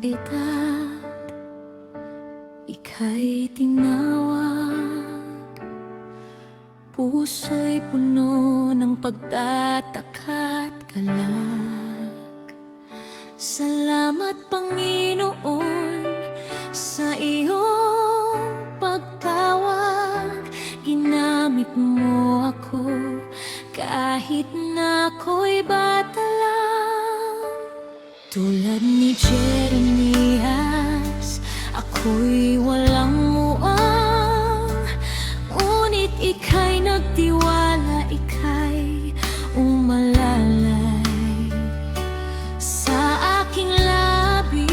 edad, ika'y tinawag. Puso'y puno ng pagtataka at galak. Salamat, Panginoon, sa iyong pagtawag. Ginamit mo ako kahit na ako'y bata lang. Tulad ni Jeremias, ako'y walang muwang, ngunit ika'y nagtiwala, ika'y umalalay sa aking labi.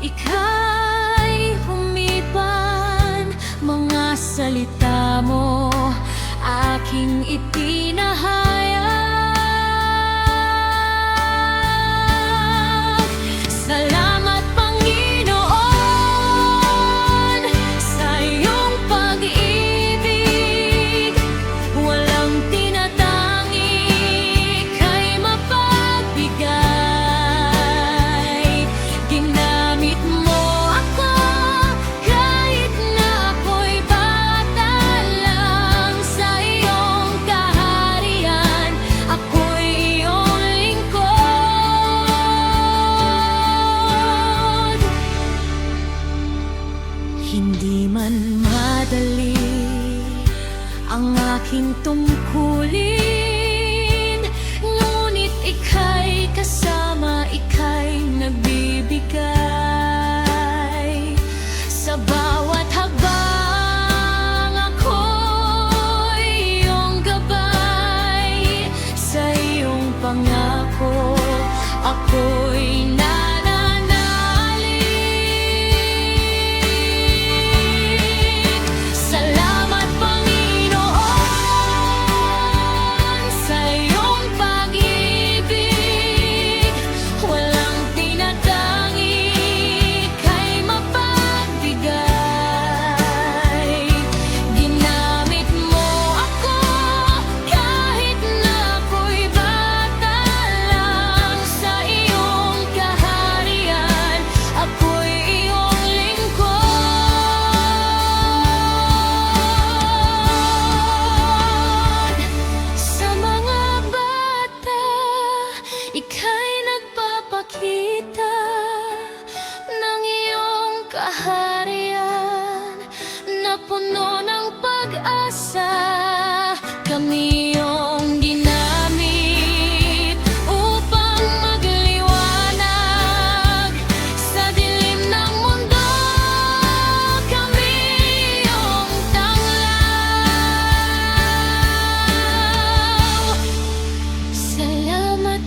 Ika'y humipan, mga salita mo aking itinahayag. Salamat, Panginoon, sa iyong pag-ibig. Walang tinatangi, ika'y mapagbigay. Ginamit mo ako kahit na ako'y bata lang. Sa iyong kaharian, ako'y iyong lingkod. Hindi man madali ang aking tungkulin, ngunit ika'y kasama, ika'y nagbibigay. Sa bawat hakbang ako'y iyong gabay. Sa iyong pangako ako'y nananalig. Salamat, Panginoon, sa iyong pag-ibig. Walang tinatangi, ika'y mapagbigay. Ginamit mo ako kahit na ako'y bata lang. Sa iyong kaharian, ako'y iyong lingkod. Sa mga bata, ika'y nagpapakita ng iyong kaharian na puno ng pag-asa. Kami iyong ginamit upang magliwanag sa dilim ng mundo. Kami iyong tanglaw. Salamat,